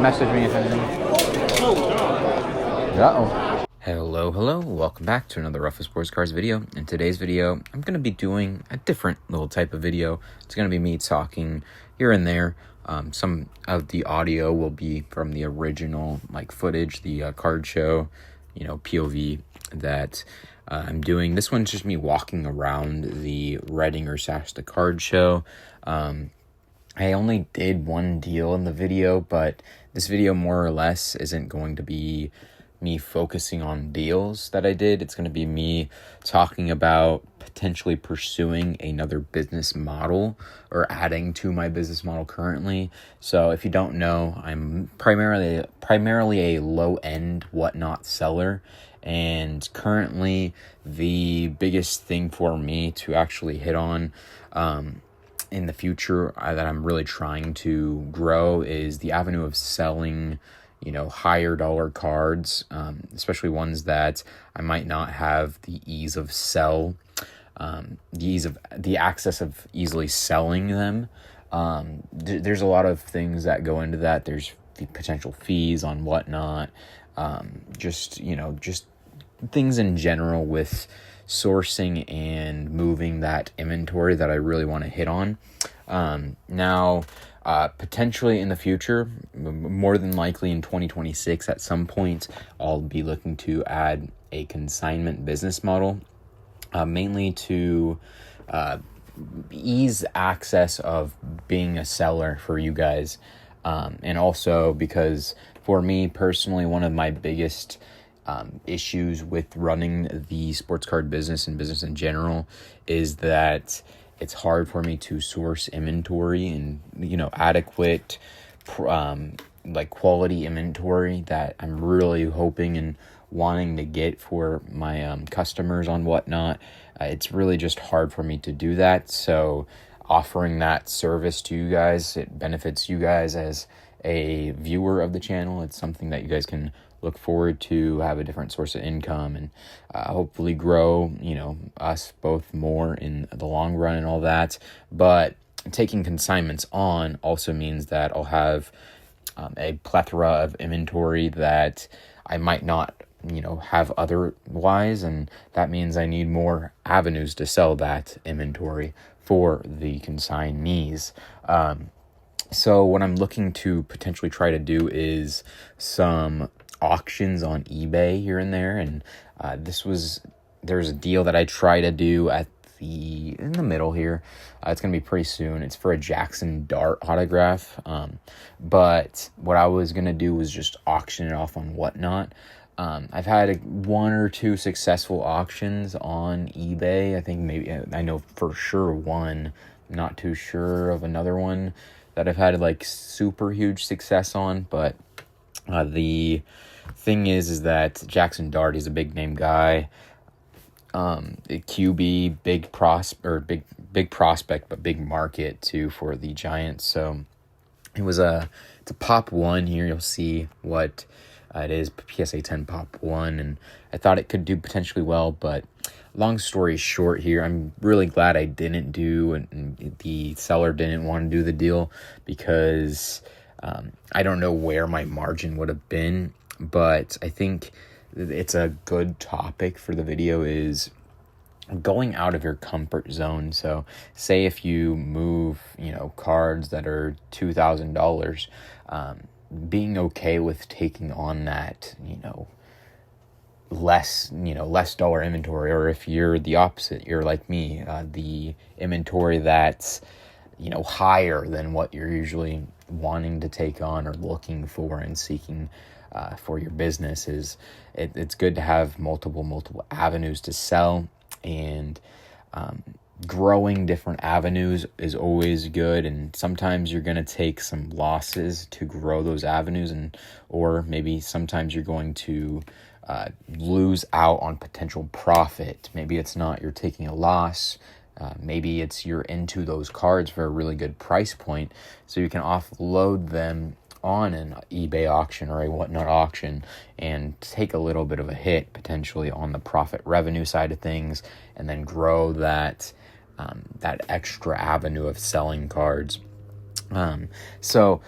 message me if anything. Uh-oh. Hello. Welcome back to another Ruffa Sports Cars video. In today's video, I'm going to be doing a different little type of video. It's going to be me talking here and there. Some of the audio will be from the original footage, the card show, POV that I'm doing. This one's just me walking around the Reading or Shasta card show. I only did one deal in the video, but this video more or less isn't going to be me focusing on deals that I did. It's going to be me talking about potentially pursuing another business model or adding to my business model currently. So if you don't know, I'm primarily a low-end whatnot seller. And currently the biggest thing for me to actually hit on in the future that I'm really trying to grow is the avenue of selling higher dollar cards, especially ones that I might not have the ease of the access of easily selling them. There's a lot of things that go into that. There's the potential fees on whatnot, just things in general with sourcing and moving that inventory that I really want to hit on. Now, potentially in the future, more than likely in 2026 at some point, I'll be looking to add a consignment business model, mainly to ease access of being a seller for you guys. And also because for me personally, one of my biggest issues with running the sports card business and business in general is that it's hard for me to source inventory and adequate quality inventory that I'm really hoping and wanting to get for my customers on whatnot. It's really just hard for me to do that. So offering that service to you guys, it benefits you guys as a viewer of the channel. It's something that you guys can look forward to, have a different source of income, and hopefully grow, us both more in the long run and all that. But taking consignments on also means that I'll have a plethora of inventory that I might not, have otherwise, and that means I need more avenues to sell that inventory for the consignees. So what I'm looking to potentially try to do is some auctions on eBay here and there, and there's a deal that I try to do in the middle here. It's gonna be pretty soon. It's for a Jaxson Dart autograph, but what I was gonna do was just auction it off on whatnot. I've had one or two successful auctions on eBay. I think maybe I know for sure one. I'm not too sure of another one that I've had super huge success on, but the thing is that Jaxson Dart, he's a big name guy, QB, big prospect, but big market too for the Giants. So it's a pop one here. You'll see what it is, PSA 10 pop one, and I thought it could do potentially well, but long story short here, I'm really glad I didn't do, and the seller didn't want to do the deal because I don't know where my margin would have been, but I think it's a good topic for the video is going out of your comfort zone. So say if you move, cards that are $2,000, being okay with taking on that, less dollar inventory, or if you're the opposite, you're like me, the inventory that's, higher than what you're usually wanting to take on or looking for and seeking for your business, it's good to have multiple avenues to sell, and growing different avenues is always good. And sometimes you're going to take some losses to grow those avenues, or maybe sometimes you're going to lose out on potential profit. Maybe it's not you're taking a loss. Maybe it's you're into those cards for a really good price point, so you can offload them on an eBay auction or a whatnot auction and take a little bit of a hit potentially on the profit revenue side of things, and then grow that extra avenue of selling cards. So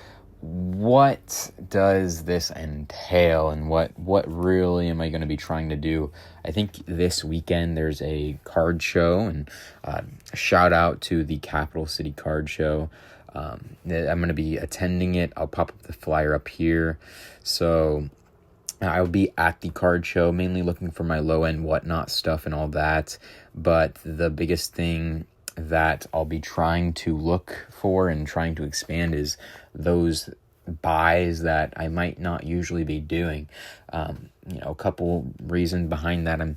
what does this entail, and what really am I going to be trying to do? I think this weekend there's a card show, and a shout out to the Capital City Card Show. I'm going to be attending it. I'll pop up the flyer up here. So I'll be at the card show, mainly looking for my low-end whatnot stuff and all that. But the biggest thing that I'll be trying to look for and trying to expand is those buys that I might not usually be doing. A couple reasons behind that. I'm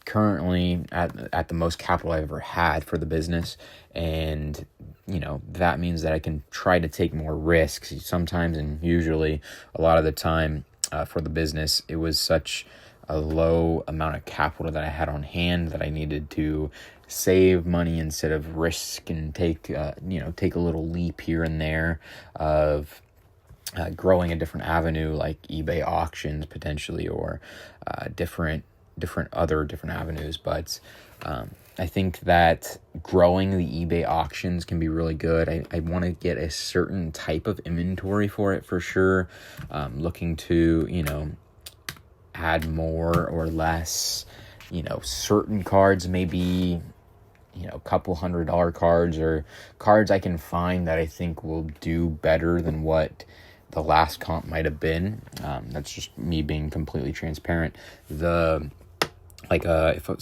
currently at the most capital I've ever had for the business, and that means that I can try to take more risks sometimes, and usually a lot of the time for the business, it was such a low amount of capital that I had on hand that I needed to save money instead of risk and take a little leap here and there of growing a different avenue like eBay auctions potentially, or different avenues. But I think that growing the eBay auctions can be really good. I want to get a certain type of inventory for it for sure. Looking to, add more or less, certain cards, maybe, a couple $100 cards, or cards I can find that I think will do better than what the last comp might have been. That's just me being completely transparent. If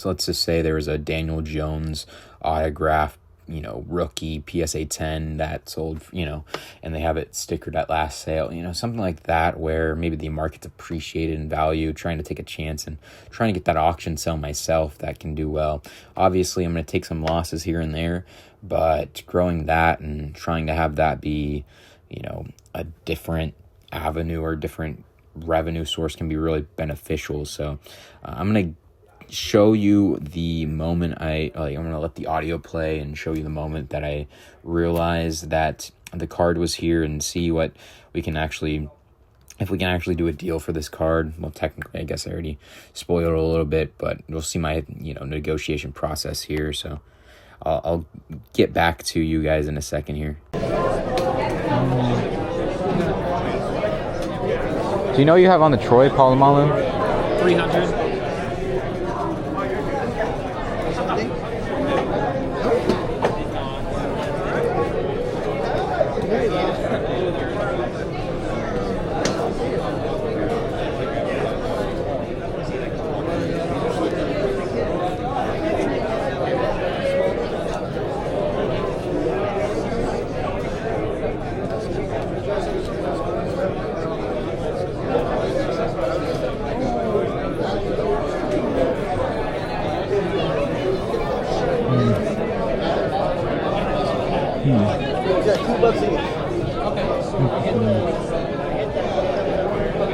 let's just say there was a Daniel Jones autograph, rookie PSA 10 that sold, and they have it stickered at last sale, something like that, where maybe the market's appreciated in value, trying to take a chance and trying to get that auction sell myself, that can do well. Obviously, I'm going to take some losses here and there, but growing that and trying to have that be, a different avenue or different revenue source can be really beneficial. So I'm going to show you the moment I'm going to let the audio play and show you the moment that I realized that the card was here, and see what we can actually, if we can actually do a deal for this card. Well, technically, I guess I already spoiled it a little bit, but you'll see my, negotiation process here. So I'll get back to you guys in a second here. Do you know you have on the Troy Polamalu? 300.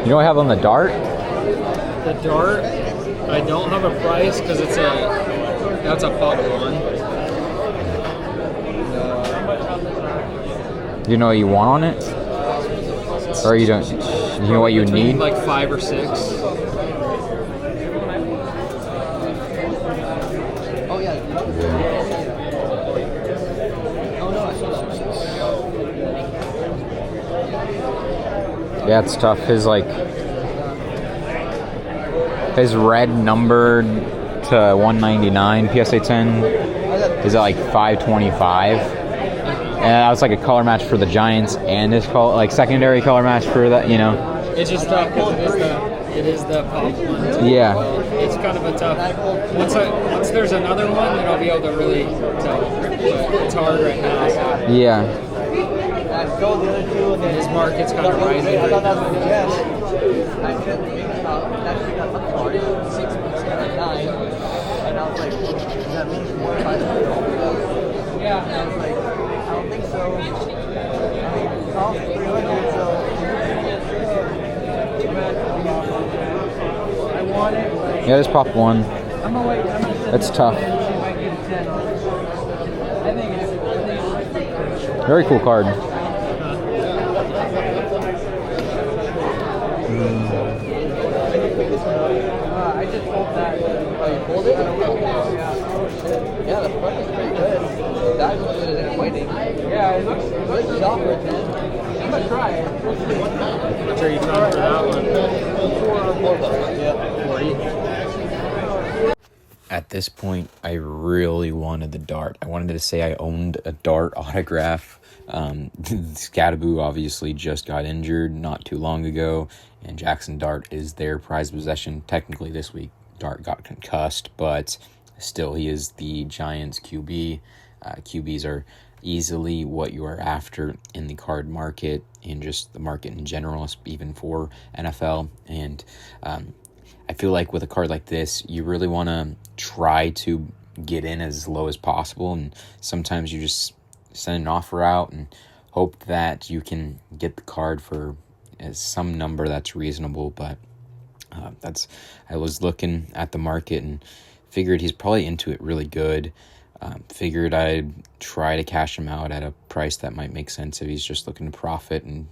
You know what I have on the Dart? The Dart, I don't have a price because that's a pop one. Do you know what you want on it? Or you don't? You know what you need? Like 5 or 6. Oh yeah. Yeah, it's tough. His red numbered to 199 PSA 10 is at like 525, and that was like a color match for the Giants and his secondary color match for that. It's just tough because it is the pop one. Yeah. It's kind of a tough. Once there's another one, then I'll be able to really tell. But it's hard right now. So. Yeah. His market's kind of rising right now. Yeah. I was like, I don't think so. I mean, 300, so I want it. Yeah, just pop one. That's tough. Very cool card. I just hope that. Oh, you pulled it? Yeah, the front is pretty good. That was good as waiting. Yeah, it looks sharp, man. Much are you trying for that one? 40. At this point, I really wanted the Dart. I wanted to say I owned a Dart autograph. Scadaboo obviously just got injured not too long ago, and Jaxson Dart is their prized possession. Technically this week, Dart got concussed, but still he is the Giants QB. QBs are easily what you are after in the card market and just the market in general, even for NFL. And I feel like with a card like this, you really want to try to get in as low as possible, and sometimes you just send an offer out and hope that you can get the card for some number that's reasonable. But I was looking at the market and figured he's probably into it really good. Figured I'd try to cash him out at a price that might make sense if he's just looking to profit and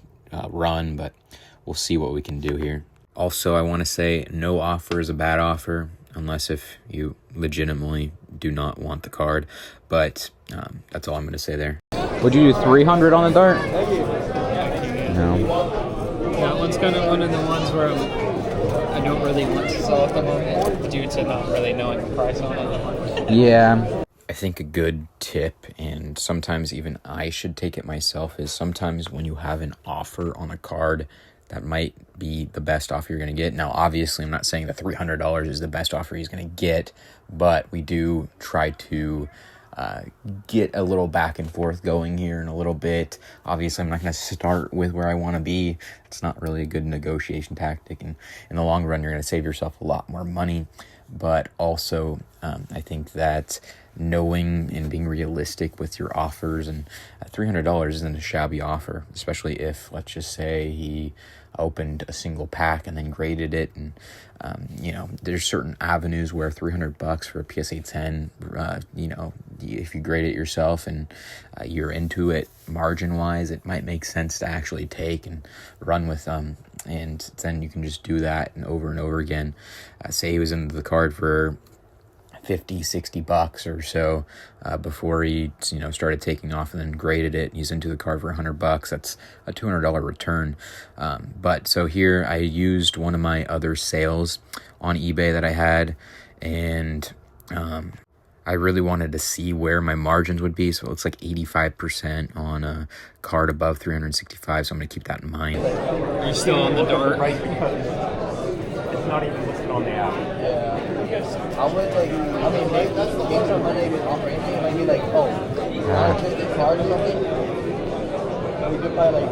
run, but we'll see what we can do here. Also, I want to say no offer is a bad offer unless if you legitimately do not want the card, but that's all I'm going to say there. Would you do 300 on the Dart? No. That one's kind of one of the ones where I don't really want to sell at the moment due to not really knowing the price on it. Yeah. I think a good tip, and sometimes even I should take it myself, is sometimes when you have an offer on a card, that might be the best offer you're going to get. Now, obviously, I'm not saying that $300 is the best offer he's going to get, but we do try to get a little back and forth going here in a little bit. Obviously, I'm not going to start with where I want to be. It's not really a good negotiation tactic, and in the long run, you're going to save yourself a lot more money. But also, I think that knowing and being realistic with your offers, and $300 isn't a shabby offer, especially if, let's just say, he opened a single pack and then graded it, and there's certain avenues where $300 for a PSA 10, if you grade it yourself and you're into it margin wise, it might make sense to actually take and run with them, and then you can just do that and over again. Say he was into the card for $50-$60 or so before he started taking off, and then graded it. He's into the card for $100. That's a $200 return. But so here I used one of my other sales on eBay that I had, and I really wanted to see where my margins would be. So it's like 85% on a card above 365. So I'm going to keep that in mind. Are you still on the Dart? Right, because it's not even listed on the app. Yeah. I would maybe games on Monday didn't offer anything. It might be like, non-existent card or something. We could buy like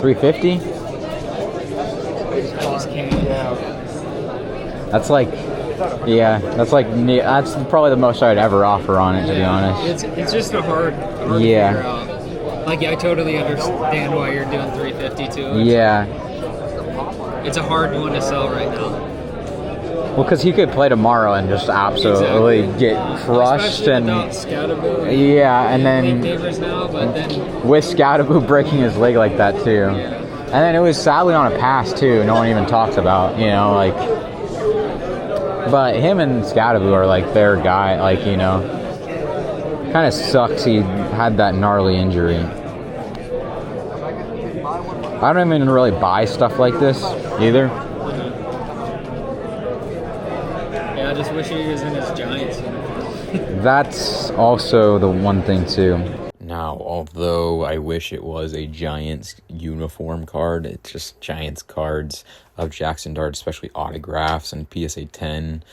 350. I just can't. That's probably the most I'd ever offer on it, to be honest. It's just a hard to figure out. Like, I totally understand why you're doing 350 too. It's a hard one to sell right now. Well, because he could play tomorrow and just absolutely get crushed, especially and Scadaboo and then now, but then with Scadaboo breaking his leg like that too, and then it was sadly on a pass too. No one even talks about, but him and Scadaboo are like their guy. Kind of sucks he had that gnarly injury. I don't even really buy stuff like this either. Yeah, I just wish he was in his Giants uniform. That's also the one thing too. Now, although I wish it was a Giants uniform card, it's just Giants cards of Jaxson Dart, especially autographs and PSA 10,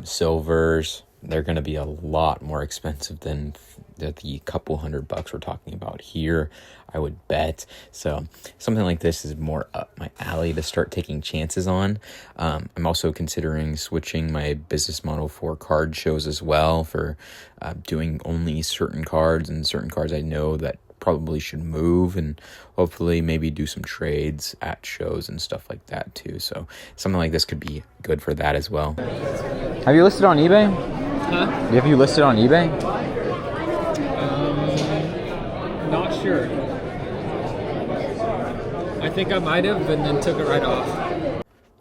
silvers. They're going to be a lot more expensive than the couple $100 we're talking about here, I would bet. So something like this is more up my alley to start taking chances on. I'm also considering switching my business model for card shows as well, for doing only certain cards, and certain cards I know that probably should move, and hopefully maybe do some trades at shows and stuff like that too. So something like this could be good for that as well. Have you listed on eBay? Huh? Have you listed on eBay? Not sure. I think I might have, and then took it right off.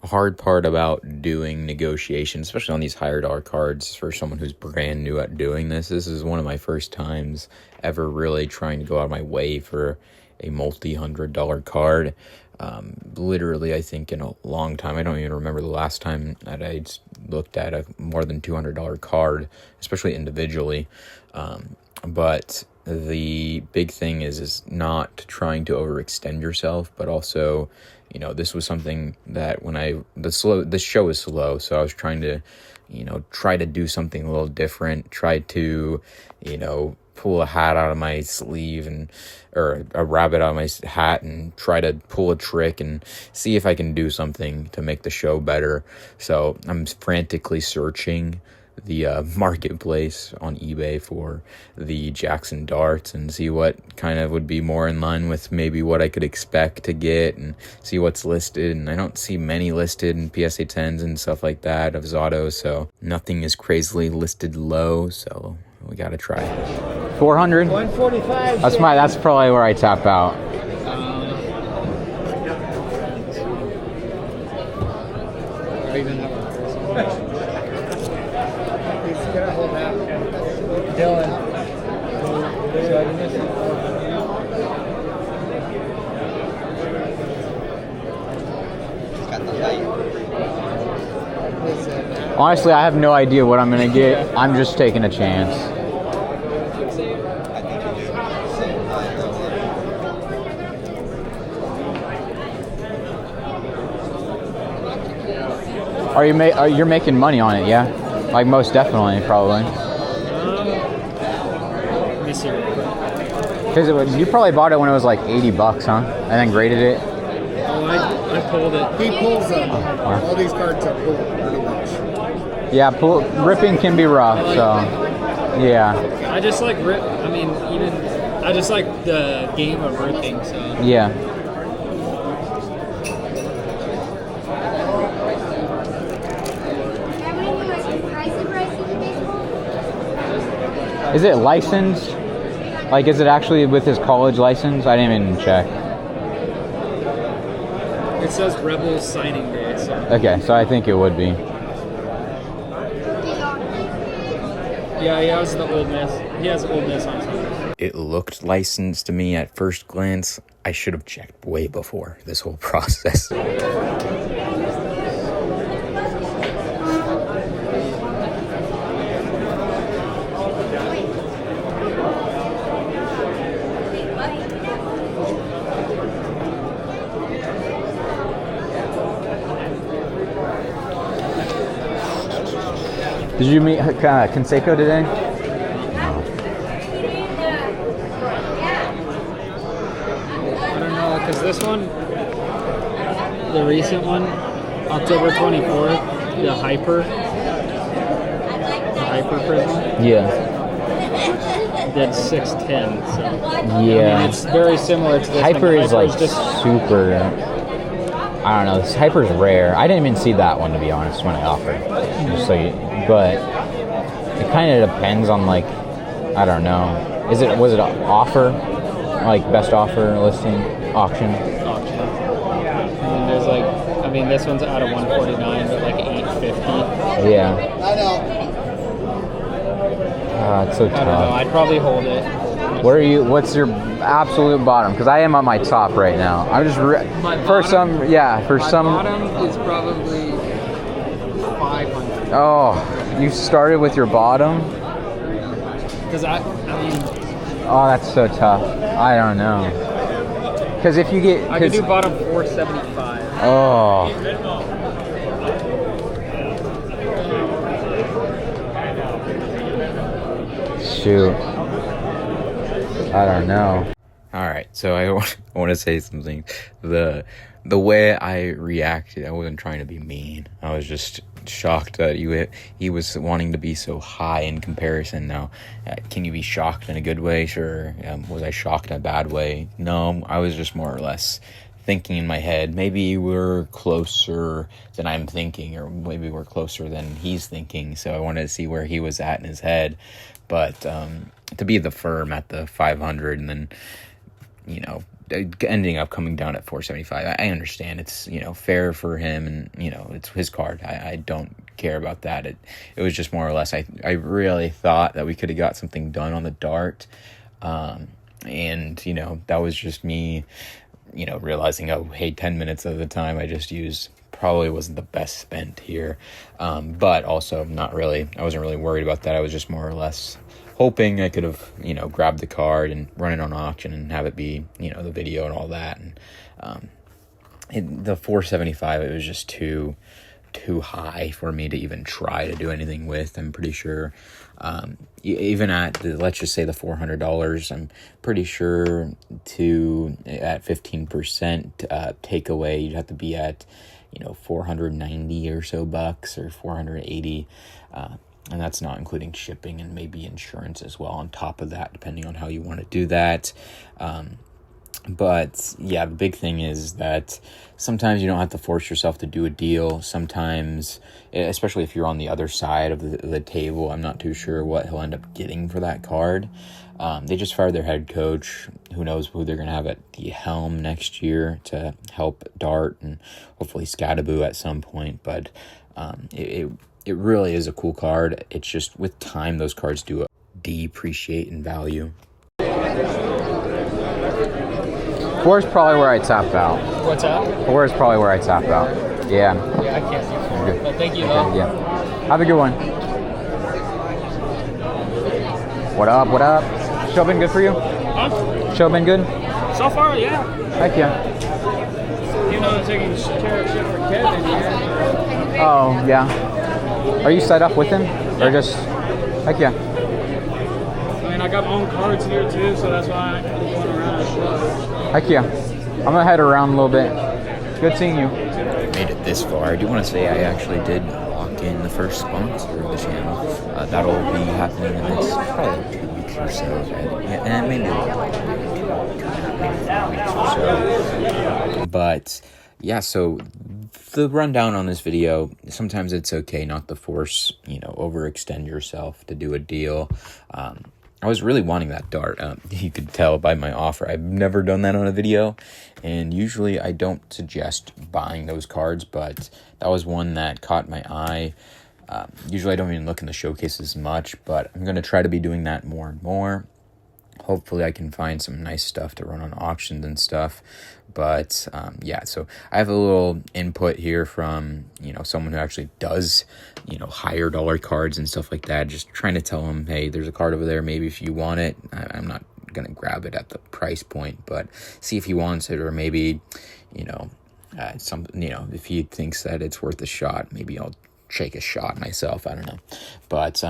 hard part about doing negotiations, especially on these higher dollar cards for someone who's brand new at doing this. This is one of my first times ever really trying to go out of my way for a multi-$100 card. Literally, I think in a long time, I don't even remember the last time that I looked at a more than $200 card, especially individually. But the big thing is not trying to overextend yourself, but also, you know, this was something that this show is slow, so I was trying to, you know, try to do something a little different, try to, you know, pull a hat out of my sleeve or a rabbit out of my hat and try to pull a trick and see if I can do something to make the show better. So I'm frantically searching the marketplace on eBay for the Jaxson Darts and see what kind of would be more in line with maybe what I could expect to get, and see what's listed. And I don't see many listed in PSA 10s and stuff like that of Zotto, so nothing is crazily listed low, so we gotta try. 400? 145. That's probably where I tap out. Or even that one. He's gonna hold that. Dylan. Honestly, I have no idea what I'm gonna get. I'm just taking a chance. You're making money on it, yeah? Like most definitely, probably. Let me see. Because you probably bought it when it was like $80, huh? And then graded it. Oh, I pulled it. He pulls them. All these cards are pulled pretty much. Yeah, ripping can be rough, so yeah. I just like I just like the game of ripping, so. Yeah. Is it licensed? Like, is it actually with his college license? I didn't even check. It says Rebels signing day, so. Okay, so I think it would be. Yeah, he has the Old Miss. He has Old Miss on something. It looked licensed to me at first glance. I should have checked way before this whole process. Did you meet Conseco today? I don't know, because this one, the recent one, October 24th, the Hyper Prism. Yeah. Did 610, so. Yeah. I mean, it's very similar to this Hyper one. is like super. I don't know. This Hyper's rare. I didn't even see that one, to be honest, when I offered. Just like, but it kind of depends on, like, I don't know. Was it an offer, like best offer listing auction? Auction. And there's like, I mean, this one's out of 149, but like 850. Yeah. I know. It's so tough. I don't know. I'd probably hold it. Where are you? What's your absolute bottom? Because I am on my top right now. I'm just My bottom is probably 500. Oh, you started with your bottom? Because I mean, Oh, that's so tough. I don't know. Because if you get, I could do bottom 475. oh, shoot. I don't know. All right, so I want to say something. The way I reacted, I wasn't trying to be mean. I was just shocked that he was wanting to be so high in comparison. Now, can you be shocked in a good way? Sure. Was I shocked in a bad way? No, I was just more or less thinking in my head, maybe we're closer than I'm thinking, or maybe we're closer than he's thinking. So I wanted to see where he was at in his head. But to be the firm at the 500 and then, ending up coming down at 475. I understand it's, fair for him, and, it's his card. I don't care about that. It was just more or less, I really thought that we could have got something done on the Dart. And, that was just me, realizing, oh, hey, 10 minutes of the time I just used probably wasn't the best spent here. But also I wasn't really worried about that. I was just more or less hoping I could have, grabbed the card and run it on auction and have it be, the video and all that. And the 475, it was just too high for me to even try to do anything with. I'm pretty sure, even at let's just say the $400, I'm pretty sure at 15% takeaway, you'd have to be at, 490 or so bucks, or 480. And that's not including shipping and maybe insurance as well on top of that, depending on how you want to do that. But yeah, the big thing is that sometimes you don't have to force yourself to do a deal. Sometimes, especially if you're on the other side of the table, I'm not too sure what he'll end up getting for that card. They just fired their head coach. Who knows who they're going to have at the helm next year to help Dart, and hopefully Scattaboo at some point. But it really is a cool card. It's just with time, those cards do depreciate in value. 4 is probably where I top out. What's up? 4 is probably where I top out. Yeah. Yeah, I can't see 4. Good. But thank you, Okay, though. yeah. Have a good one. What up? What up? Show been good for you? Huh? Show been good? So far, yeah. Heck yeah. You know, taking care of shit for Kevin here. Oh, yeah. Are you set up with him? Or just... Heck yeah. I mean, I got my own cards here, too, so that's why I'm going around as well. Heck yeah. I'm gonna head around a little bit. Good seeing you. Made it this far. I do want to say I actually did lock in the first sponsor of the channel. That'll be happening in the next probably 2 weeks or so. And maybe 2.5 weeks or so. But yeah, so the rundown on this video, sometimes it's okay not to force, overextend yourself to do a deal. I was really wanting that Dart. You could tell by my offer. I've never done that on a video, and usually I don't suggest buying those cards, but that was one that caught my eye. Usually I don't even look in the showcases much, but I'm going to try to be doing that more and more. Hopefully I can find some nice stuff to run on auctions and stuff. But yeah, so I have a little input here from, someone who actually does, higher dollar cards and stuff like that. Just trying to tell them, hey, there's a card over there. Maybe if you want it, I'm not going to grab it at the price point, but see if he wants it, or maybe, if he thinks that it's worth a shot, maybe I'll take a shot myself. I don't know. But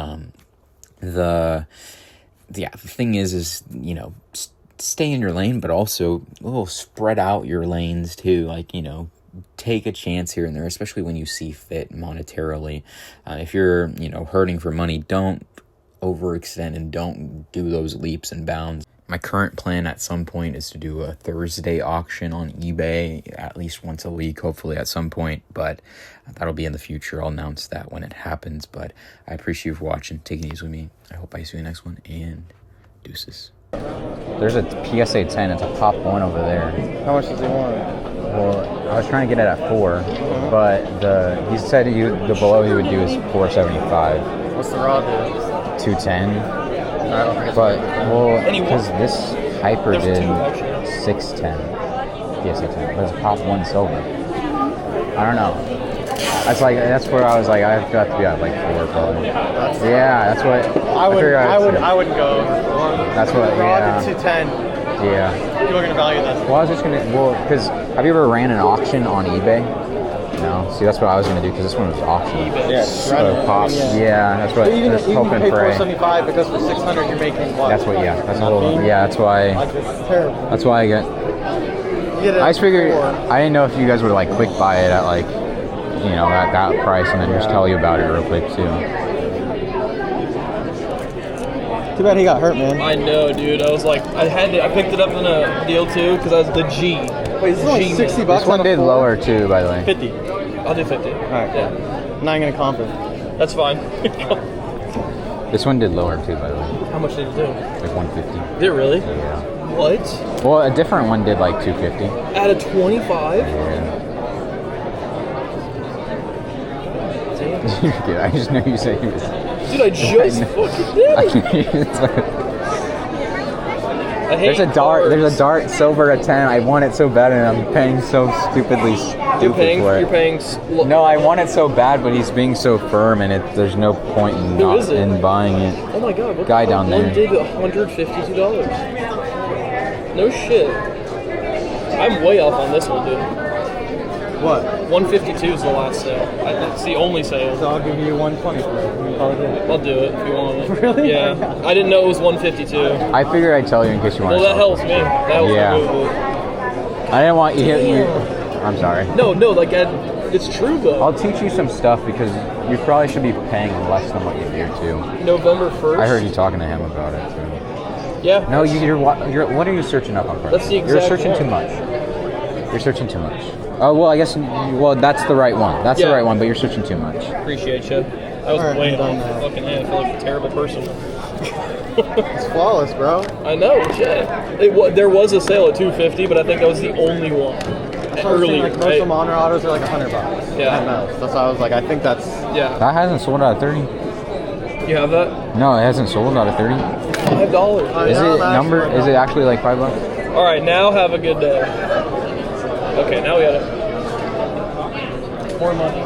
the thing is, stay in your lane, but also a little spread out your lanes too. Like, take a chance here and there, especially when you see fit monetarily. If you're, hurting for money, don't overextend and don't do those leaps and bounds. My current plan at some point is to do a Thursday auction on eBay at least once a week, hopefully at some point, but that'll be in the future. I'll announce that when it happens. But I appreciate you for watching, taking these with me. I hope I see you in the next one, and deuces. There's a PSA 10. It's a top 1 over there. How much does he want? Well, I was trying to get it at 4, but he said the below he would do is 475. What's the raw do? 210. I don't think it's But right. because this Hyper did 610 PSA 10, but it's a pop 1 silver. I don't know. That's where I was like, I've got to be at like 4 probably. Yeah, that's what I wouldn't go over 4. That's what. Raw Yeah. did 210. Yeah. People are gonna value that. Well, I was just gonna. Because have you ever ran an auction on eBay? No. See, that's what I was gonna do, because this one was auction. Yeah. So pop. Yeah, that's what. Even Just if you hope and pay pray. 475 because for 600 you're making what? That's what. Yeah. That's a little. Yeah. That's why. Like, it's terrible. That's why I get. You get it I just figured. 4. I didn't know if you guys would like quick buy it at like, at that price, and then just tell you about it real quick too. Too bad he got hurt, man. I know, dude. I was like, I picked it up in a deal too because I was the G. Wait, this is only 60 bucks. This one on a did 4? lower too, by the way. 50. I'll do 50. Alright. Yeah, Not gonna comp it. that's fine. This one did lower too, by the way. How much did it do? Like 150. Did it really? Yeah. What? Well, a different one did like 250. At a 25? Yeah. Dude, I just know you said he was. Dude, I just fucking did. I hate There's a dart silver at 10. I want it so bad, and I'm paying so stupidly stupid for it. You're paying. No, I want it so bad, but he's being so firm, and there's no point in in buying it. Oh my god, what guy down there. One did $152. No shit. I'm way off on this one, dude. What? 152 is the last sale. It's the only sale. So I'll give you 120 for it. You can call it good. I'll do it if you want it. Really? Yeah. I didn't know it was 152. I figured I'd tell you in case you want Well, to. that helps me. That helps Yeah. me move it. I didn't want you. I'm sorry. No, like it's true though. I'll teach you some stuff because you probably should be paying less than what you do too. November 1st. I heard you talking to him about it too. Yeah. No, you're what are you searching up on? That's the exact You're searching one. too much. You're searching too much. Oh well, I guess. Well, that's the right one. That's the right one, but you're searching too much. Appreciate you. I was Alright, way I'm done off. now. Fucking hell, I feel like a terrible person. It's flawless, bro. I know, shit. There was a sale at 250, but I think that was the only one. Earlier, Like most of Honor autos are like $100. Yeah. At most. That's why I was like, I think that's. Yeah. That hasn't sold out of 30. You have that? No, it hasn't sold out of 30. $5. Is it number? Is it actually like $5? All right, now have a good day. Okay, now we got it. More money.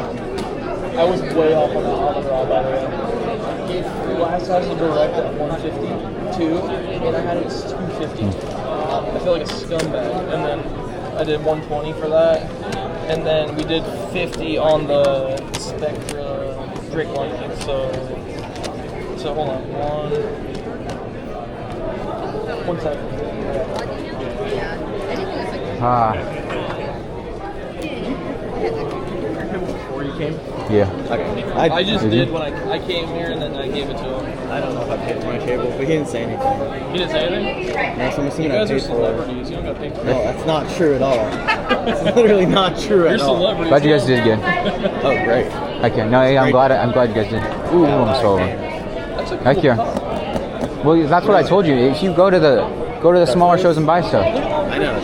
I was way off on that other round, by the way. Last time was direct at 152, and I had it at 250. I feel like a scumbag. And then I did 120 for that, and then we did 50 on the Spectra Drake Lightning. So hold on, one second. Before you came? Yeah. Okay. I just did when I came here and then I gave it to him. I don't know if I paid for my cable, but he didn't say anything. He didn't say anything? No, so I'm You assuming I guys are paid for it. celebrities. You don't got paid for No, it. that's not true at all. It's literally not true You're at all. celebrities. Glad you guys did good. Oh, great. Okay. No, yeah, I'm glad you guys did. Ooh, I'm so. That's a cool Heck yeah. cup. Well, that's what I told you. If you go to the smaller shows and buy stuff. I know.